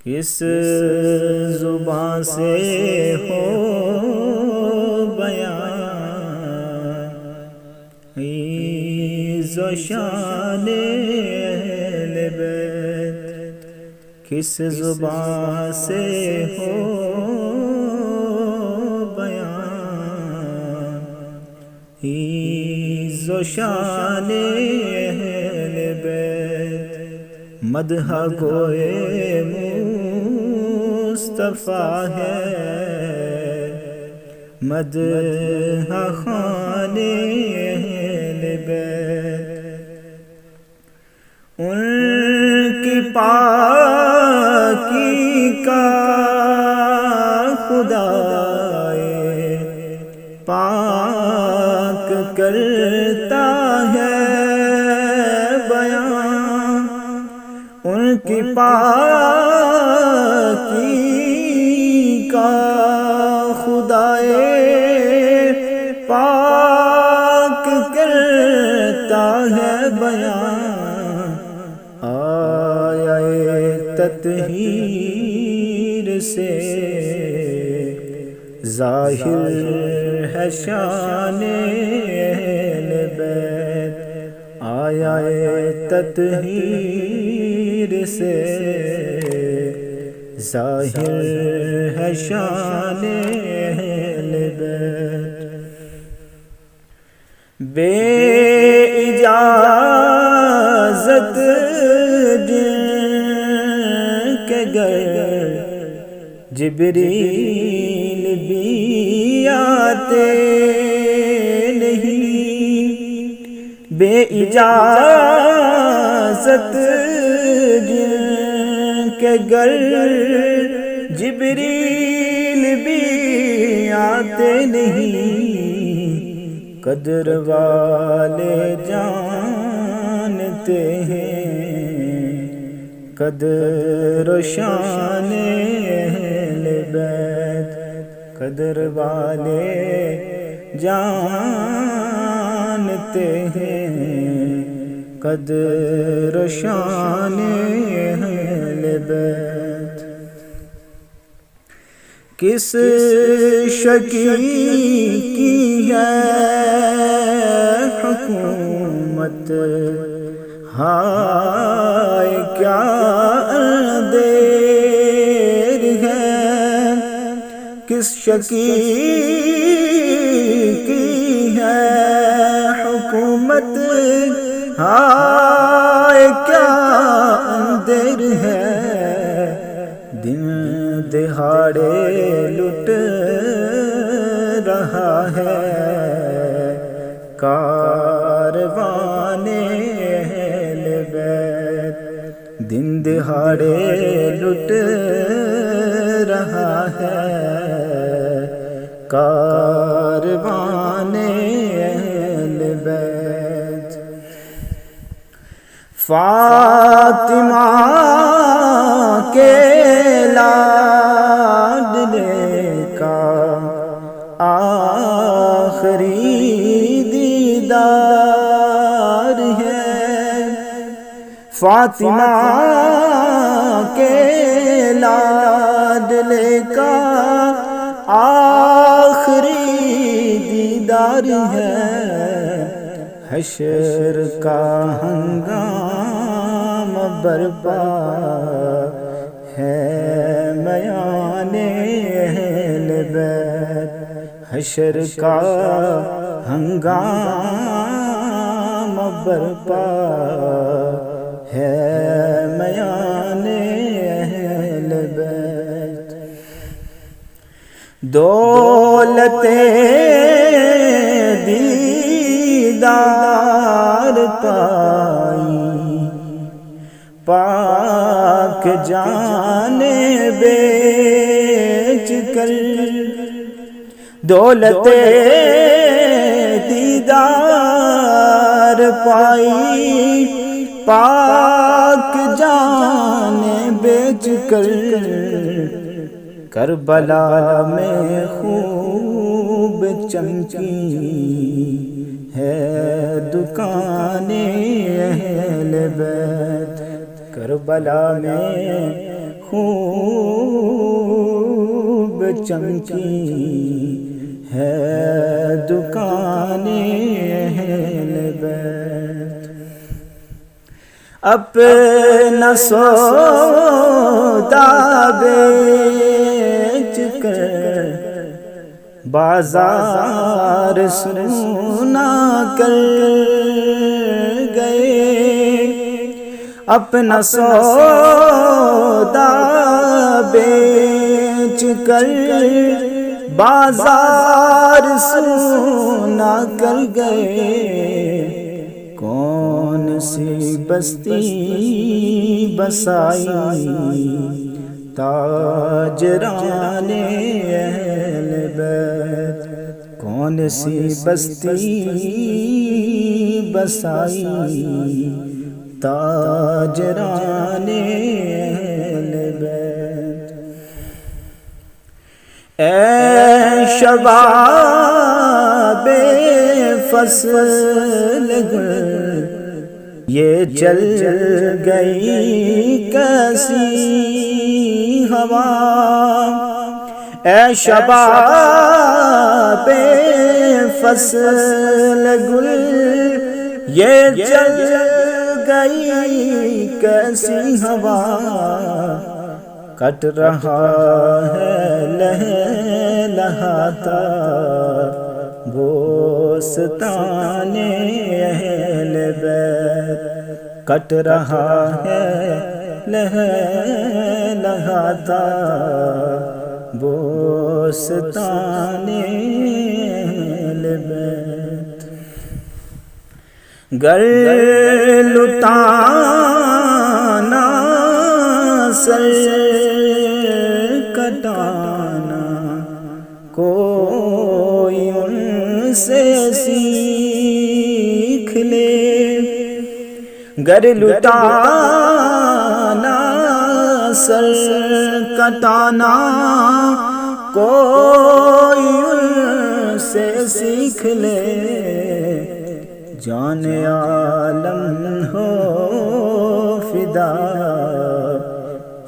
کس زبان سے ہو بیان عز و شان اہل بیت، کس زبان سے ہو بیان عز و شان اہل بیت، مدح گوئے مصطفیٰ ہے، مدح خوان اہل بیت، ان کی پاکی کا خدائے پاک کرتا ہے بیان، ان کی پاکی کا خدائے پاک کرتا ہے بیان، آیا تطہیر سے ظاہر ہے شان اہل بیت، آیا تطہیر سے ظاہر ہے شان اہل بیت، بے اجازت جن کے گھر جبریل بھی آتے نہیں، بے اجازت جن کے گھر جبریل بھی آتے نہیں، قدر والے جانتے ہیں قدر و شان اہل بیت، قدر والے جانتے ہیں قدر و شان اہل بیت، کس شقی کی ہے حکومت، ہائے کیا اندھیر ہے، کس شقی کی ہے حکومت، ہائے کیا اندھیر ہے، دن دہاڑے لٹ رہا ہے کاروان اہل بیت، دن دہاڑے لٹ رہا ہے کاروان اہل بیت، فاطمہ کے لاڈلے کا آخری دیدار ہے، فاطمہ کے لاڈلے کا آخری دیدار ہے، حشر کا ہنگام برپا ہے میان اہل بیت، حشر کا ہنگام برپا ہے میان اہل بیت، دولت دیدار پائی پاک جان بیچ کر، دولت دیدار پائی پاک جان بیچ کر، کربلا میں خوب چمکی ہے دکان اہل بیت، کربلا میں خوب چمکی ہے دکان اہل بیت، اپنا سودا بیچ کر بازار سونا کر گئے، اپنا سودا بیچ کر بازار سونا کر گئے، کون سی بستی بسائی تاجران اہل بیت، کون سی بستی بسائی تاجران اہل بیت۔ اے شباب فصل گل یہ چل گئی کیسی ہوا، اے شباب فصل گل یہ چل گئی کیسی ہوا، کٹ رہا ہے لہلہاتا بوستان اہل بیت، کٹ رہا ہے لہلہاتا بوستان اہل بیت۔ گر لٹانا سر کٹانا کوئی ان سے سیکھ لے، گر لٹانا سر کٹانا کوئی ان سے سیکھ لے، جان عالم ہو فدا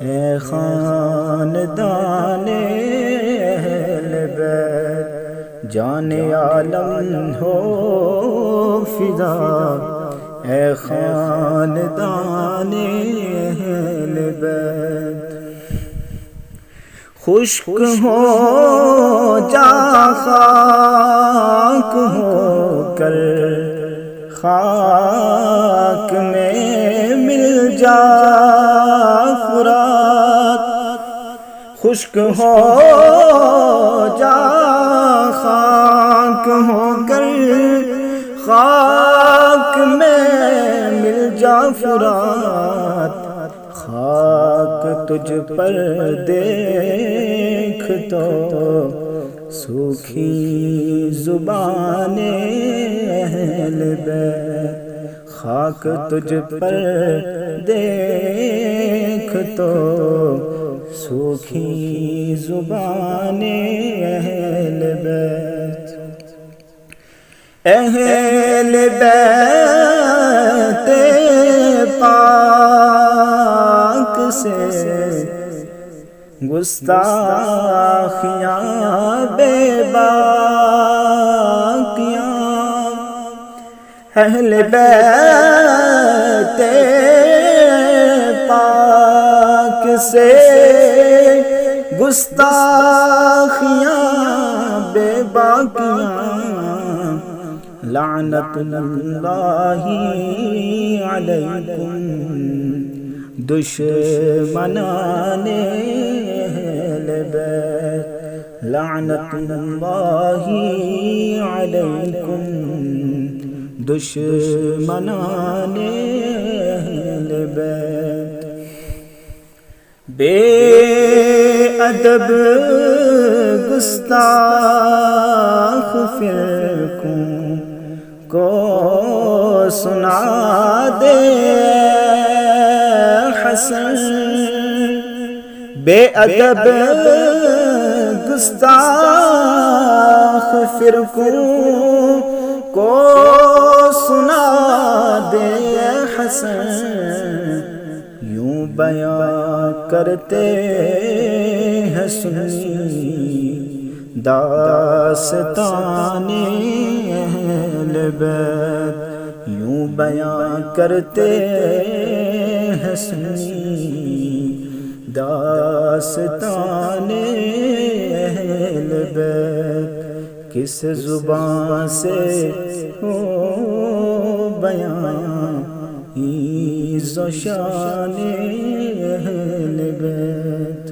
اے خاندان اہل بیت، جان عالم ہو فدا اے خاندان اہل بیت۔ خشک ہو جا خاک ہو کر خاک میں مل جا فرات، خشک ہو جا خاک ہو کر خاک میں مل جا فرات، خاک تجھ پر دیکھ تو سوکھی زبان اہل بیت، خاک تجھ پر دیکھ تو سوکھی زبان اہل بیت۔ اہل بیت پاک سے گستاخیاں بے باقیاں، اہل بیت پاک سے گستاخیاں بے باقیاں، لعنت اللہ علیکم دشمنان اہل بیت، لعنت اللہ علیکم دشمنان اہل بیت۔ بے ادب گستاخ فرقوں کو سنا دے حسن، بے ادب گستاخ فرقوں کو سنا دے حسن، یوں بیان کرتے ہیں سنی داستان اہل بیت، یوں بیاں کرتے ہیں سنی داستان اہل بیت، کس زبان سے ہو بیان عز و شان اہل بیت۔